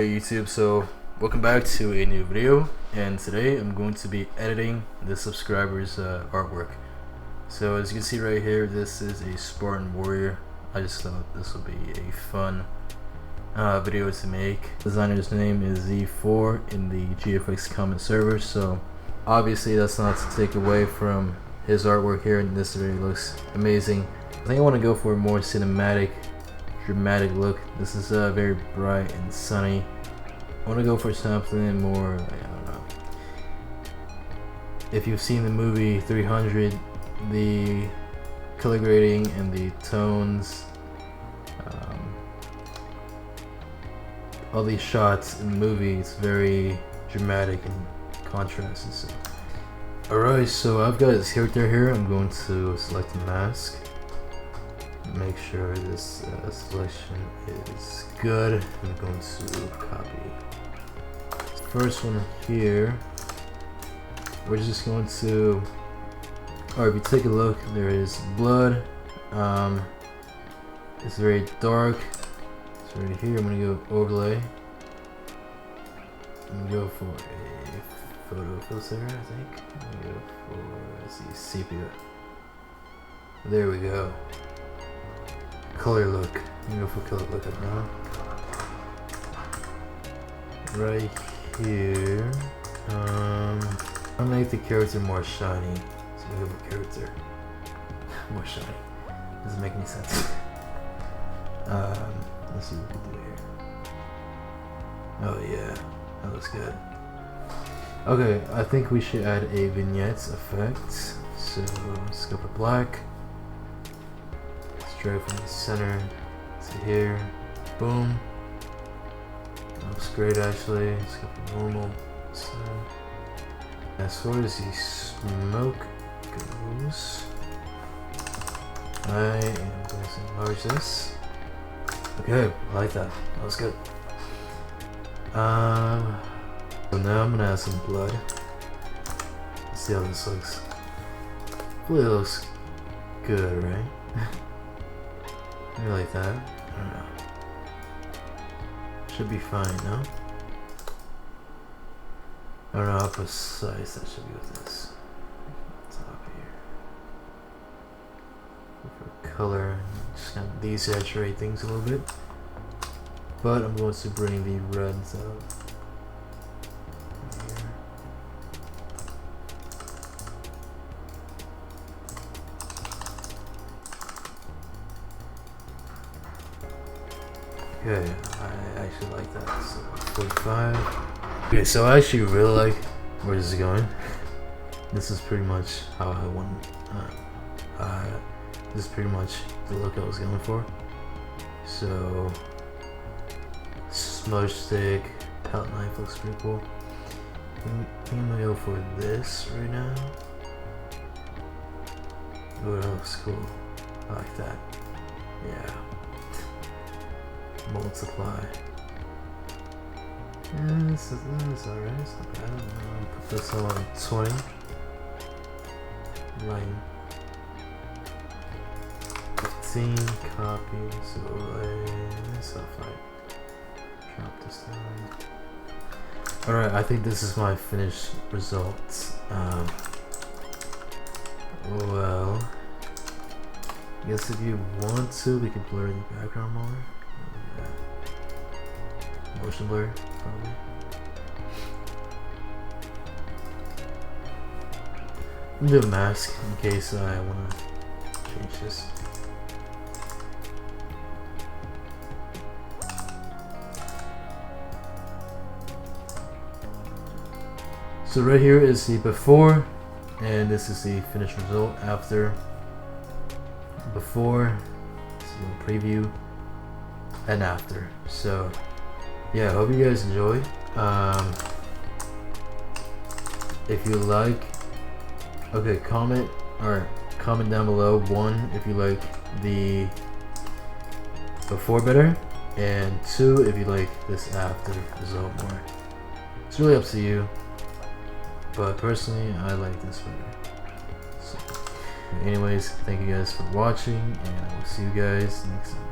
Hey YouTube, so welcome back to a new video, and today I'm going to be editing the subscribers artwork. So as you can see right here, this is a Spartan warrior. I just thought this would be a fun video to make. Designer's name is Z4 in the GFX comment server, so obviously that's not to take away from his artwork here, and this really looks amazing. I think I want to go for a more cinematic, dramatic look. This is very bright and sunny. I want to go for something more, like, I don't know. If you've seen the movie 300, the color grading and the tones, all these shots in the movie, it's very dramatic and contrasted. So. Alright, so I've got his character here. I'm going to select a mask. Make sure this selection is good. I'm going to copy. First one here, we're just going to, if you take a look, there is blood. It's very dark. So right here, I'm going to go overlay. I'm going to go for a photo filter, I think. I'm going to go for, let's see, sepia. There we go. Color look. I'm going to go for color look up now. Right here. I'll make the character more shiny. So we have a character more shiny. Doesn't make any sense. Let's see what we can do here. Oh yeah, that looks good. Okay, I think we should add a vignettes effect. So let's go for black. Straight from the center to here. Boom. Looks great actually. Let's go for normal. So, as far as the smoke goes, I am going to enlarge this. Okay, I like that. That was good. So now I'm gonna add some blood. Let's see how this looks. Hopefully it looks good, right? I like that. I don't know. Should be fine, no? I don't know how precise that should be with this. Top here. For color, just kind of desaturate things a little bit. But I'm going to bring the reds out. Okay, I actually like that. So 45. Okay, so I actually really like where this is going. This is pretty much how I want. This is pretty much the look I was going for. So smudge stick, palette knife looks pretty cool. I think I'm gonna go for this right now. Oh, that looks cool. I like that. Yeah. Multiply. Yeah, this is alright, it's not bad. I'm gonna put this on 20. Line 15, copy, so stuff like drop this down. Alright, I think this is my finished result. Well, I guess if you want to, we can blur the background more. Motion blur, probably. I'm gonna do a mask in case I want to change this. So right here is the before, and this is the finished result after. Before, this is a little preview, and after. So yeah, I hope you guys enjoy. If you like, okay, comment down below, 1 if you like the before better, and 2 if you like this after result more. It's really up to you, but personally I like this better. So anyways, thank you guys for watching, and I will see you guys next time.